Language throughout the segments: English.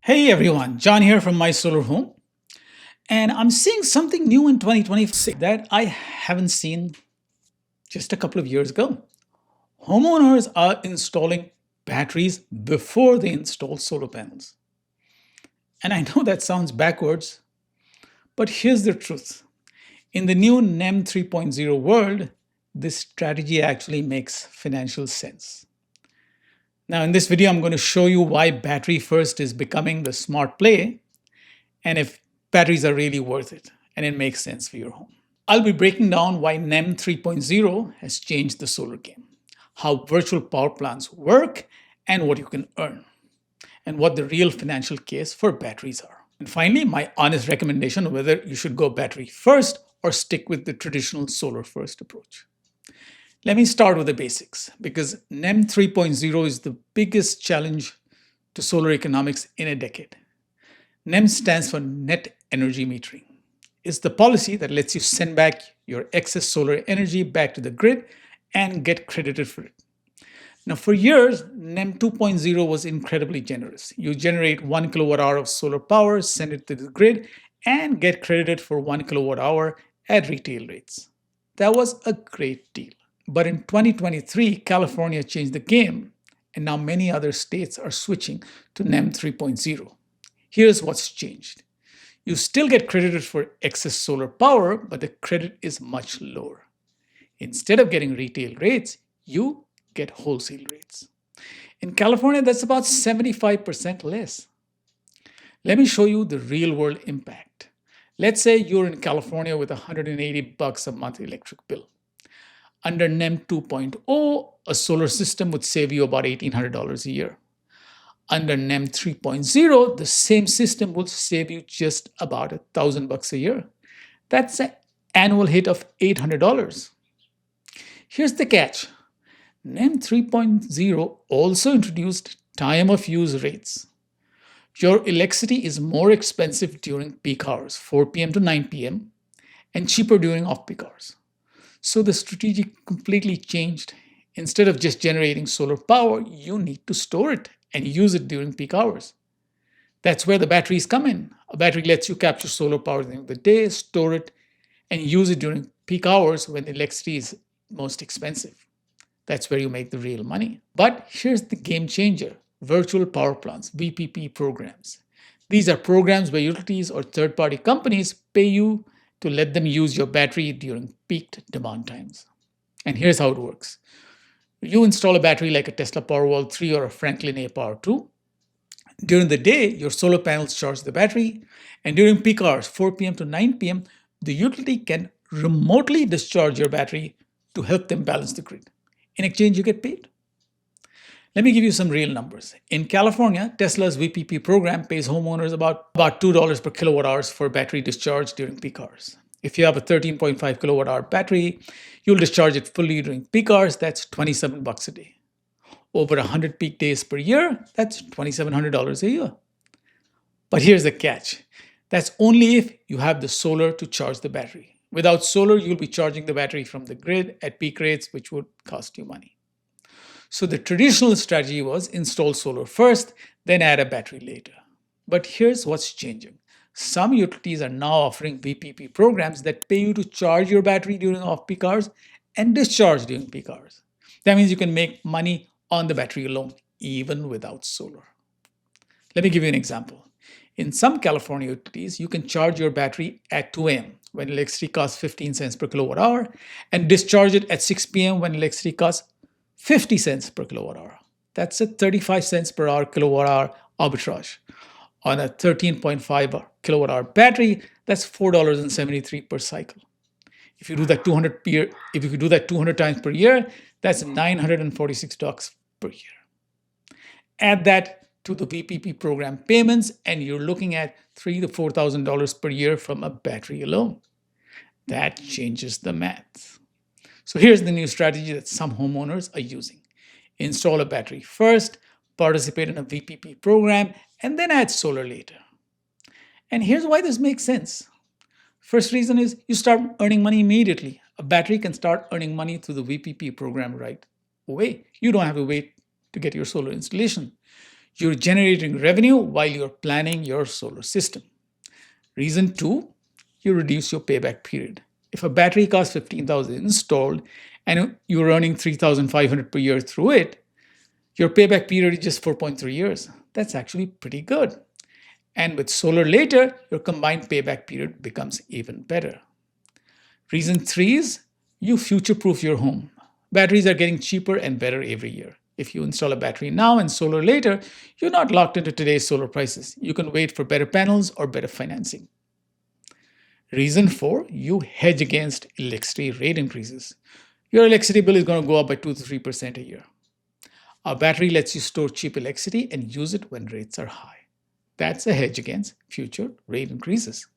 Hey everyone, John here from My Solar Home. And I'm seeing something new in 2026 that I haven't seen just a couple of years ago. Homeowners are installing batteries before they install solar panels. And I know that sounds backwards, but here's the truth. In the new NEM 3.0 world, this strategy actually makes financial sense. Now, in this video, I'm going to show you why battery first is becoming the smart play and if batteries are really worth it and it makes sense for your home. I'll be breaking down why NEM 3.0 has changed the solar game, how virtual power plants work, and what you can earn, and what the real financial case for batteries are. And finally, my honest recommendation on whether you should go battery first or stick with the traditional solar first approach. Let me start with the basics because NEM 3.0 is the biggest challenge to solar economics in a decade. NEM stands for Net Energy Metering. It's the policy that lets you send back your excess solar energy back to the grid and get credited for it. Now, for years, NEM 2.0 was incredibly generous. You generate 1 kilowatt hour of solar power, send it to the grid, and get credited for 1 kilowatt hour at retail rates. That was a great deal. But in 2023, California changed the game, and now many other states are switching to NEM 3.0. Here's what's changed. You still get credited for excess solar power, but the credit is much lower. Instead of getting retail rates, you get wholesale rates. In California, that's about 75% less. Let me show you the real world impact. Let's say you're in California with $180 a month electric bill. Under NEM 2.0, a solar system would save you about $1,800 a year. Under NEM 3.0, the same system will save you just about $1,000 a year. That's an annual hit of $800. Here's the catch. NEM 3.0 also introduced time of use rates. Your electricity is more expensive during peak hours, 4 p.m. to 9 p.m., and cheaper during off-peak hours. So the strategy completely changed. Instead of just generating solar power, you need to store it and use it during peak hours. That's where the batteries come in. A battery lets you capture solar power during the day, store it, and use it during peak hours when electricity is most expensive. That's where you make the real money. But here's the game changer: virtual power plants, VPP programs. These are programs where utilities or third party companies pay you to let them use your battery during peaked demand times. And here's how it works. You install a battery like a Tesla Powerwall 3 or a Franklin A Power 2. During the day, your solar panels charge the battery, and during peak hours, 4 p.m. to 9 p.m., the utility can remotely discharge your battery to help them balance the grid. In exchange, you get paid. Let me give you some real numbers. In California, Tesla's VPP program pays homeowners about $2 per kilowatt hours for battery discharge during peak hours. If you have a 13.5 kilowatt hour battery, you'll discharge it fully during peak hours. That's $27 a day. Over 100 peak days per year, that's $2,700 a year. But here's the catch. That's only if you have the solar to charge the battery. Without solar, you'll be charging the battery from the grid at peak rates, which would cost you money. So the traditional strategy was install solar first, then add a battery later. But here's what's changing. Some utilities are now offering VPP programs that pay you to charge your battery during off-peak hours and discharge during peak hours. That means you can make money on the battery alone, even without solar. Let me give you an example. In some California utilities, you can charge your battery at 2 a.m. when electricity costs 15 cents per kilowatt hour and discharge it at 6 p.m. when electricity costs 50 cents per kilowatt hour. That's a 35 cents per hour kilowatt hour arbitrage. On a 13.5 kilowatt hour battery, that's $4.73 per cycle. If you do that 200 times per year, that's $946 per year. Add that to the VPP program payments, and you're looking at $3,000 to $4,000 per year from a battery alone. That changes the math. So here's the new strategy that some homeowners are using. Install a battery first, participate in a VPP program, and then add solar later. And here's why this makes sense. First reason is you start earning money immediately. A battery can start earning money through the VPP program right away. You don't have to wait to get your solar installation. You're generating revenue while you're planning your solar system. Reason two, you reduce your payback period. If a battery costs 15,000 installed and you're earning 3,500 per year through it, your payback period is just 4.3 years. That's actually pretty good. And with solar later, your combined payback period becomes even better. Reason three is you future proof your home. Batteries are getting cheaper and better every year. If you install a battery now and solar later, you're not locked into today's solar prices. You can wait for better panels or better financing. Reason four, you hedge against electricity rate increases. Your electricity bill is going to go up by 2 to 3% a year. A battery lets you store cheap electricity and use it when rates are high. That's a hedge against future rate increases.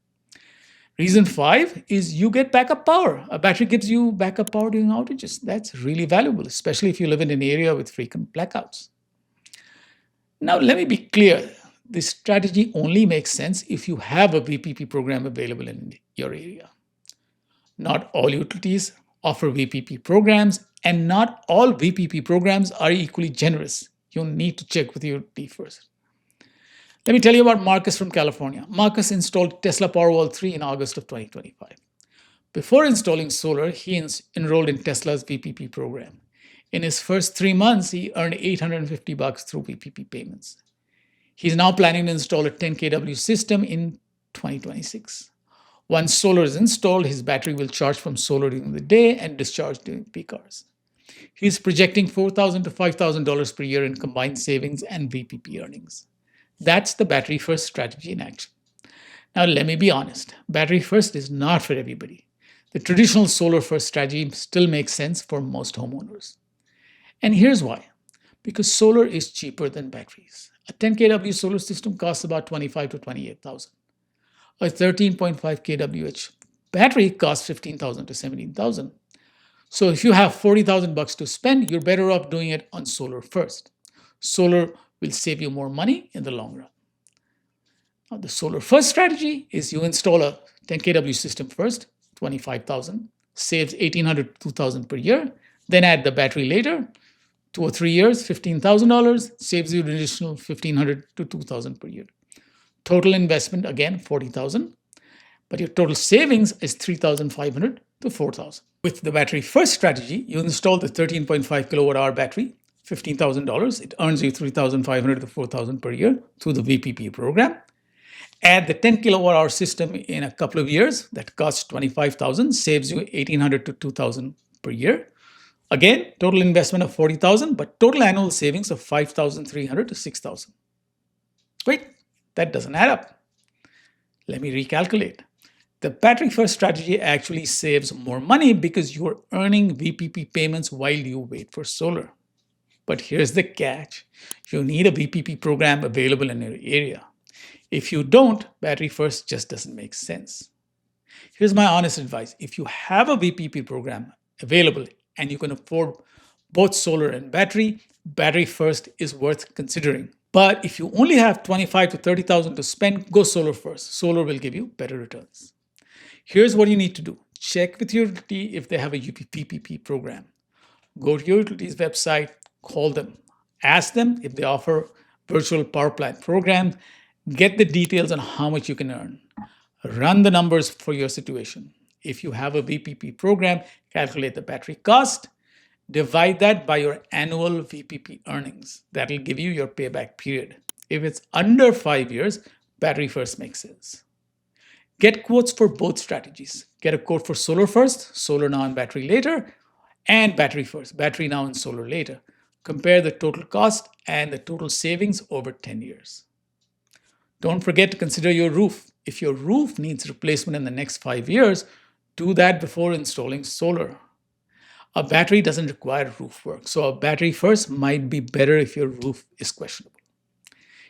Reason five is you get backup power. A battery gives you backup power during outages. That's really valuable, especially if you live in an area with frequent blackouts. Now, let me be clear. This strategy only makes sense if you have a VPP program available in your area. Not all utilities offer VPP programs, and not all VPP programs are equally generous. You'll need to check with your utility first. Let me tell you about Marcus from California. Marcus installed Tesla Powerwall 3 in August of 2025. Before installing solar, he enrolled in Tesla's VPP program. In his first 3 months, he earned $850 through VPP payments. He's now planning to install a 10 kW system in 2026. Once solar is installed, his battery will charge from solar during the day and discharge during peak hours. He's projecting $4,000 to $5,000 per year in combined savings and VPP earnings. That's the battery first strategy in action. Now, let me be honest. Battery first is not for everybody. The traditional solar first strategy still makes sense for most homeowners. And here's why. Because solar is cheaper than batteries. A 10 kW solar system costs about $25,000 to $28,000. A 13.5 kWh battery costs $15,000 to $17,000. So if you have $40,000 to spend, you're better off doing it on solar first. Solar will save you more money in the long run. Now, the solar first strategy is you install a 10 kW system first, $25,000, saves $1,800 to $2,000 per year, then add the battery later, 2 or 3 years, $15,000, saves you an additional $1,500 to $2,000 per year. Total investment, again, $40,000, but your total savings is $3,500 to $4,000. With the battery first strategy, you install the 13.5 kilowatt hour battery, $15,000. It earns you $3,500 to $4,000 per year through the VPP program. Add the 10 kilowatt hour system in a couple of years. That costs $25,000, saves you $1,800 to $2,000 per year. Again, total investment of $40,000, but total annual savings of $5,300 to $6,000. Wait, that doesn't add up. Let me recalculate. The battery first strategy actually saves more money because you're earning VPP payments while you wait for solar. But here's the catch. You need a VPP program available in your area. If you don't, battery first just doesn't make sense. Here's my honest advice. If you have a VPP program available and you can afford both solar and battery, battery first is worth considering. But if you only have $25,000 to $30,000 to spend, go solar first. Solar will give you better returns. Here's what you need to do. Check with your utility if they have a VPP program. Go to your utility's website, call them, ask them if they offer virtual power plant programs, get the details on how much you can earn. Run the numbers for your situation. If you have a VPP program, calculate the battery cost, divide that by your annual VPP earnings. That'll give you your payback period. If it's under 5 years, battery first makes sense. Get quotes for both strategies. Get a quote for solar first, solar now and battery later, and battery first, battery now and solar later. Compare the total cost and the total savings over 10 years. Don't forget to consider your roof. If your roof needs replacement in the next 5 years, do that before installing solar. A battery doesn't require roof work, so a battery first might be better if your roof is questionable.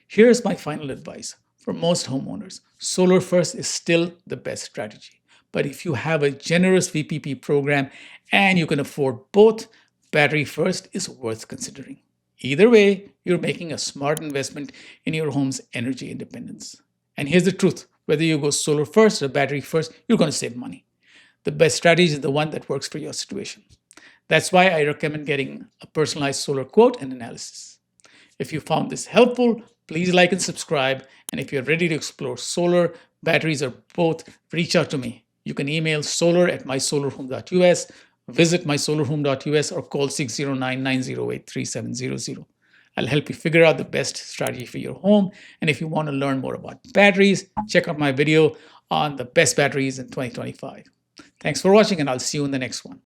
Here's my final advice. For most homeowners, solar first is still the best strategy. But if you have a generous VPP program and you can afford both, battery first is worth considering. Either way, you're making a smart investment in your home's energy independence. And here's the truth. Whether you go solar first or battery first, you're going to save money. The best strategy is the one that works for your situation. That's why I recommend getting a personalized solar quote and analysis. If you found this helpful, please like and subscribe. And if you're ready to explore solar, batteries, or both, reach out to me. You can email solar@mysolarhome.us, visit mysolarhome.us, or call 609-908-3700. I'll help you figure out the best strategy for your home. And if you want to learn more about batteries, check out my video on the best batteries in 2025. Thanks for watching, and I'll see you in the next one.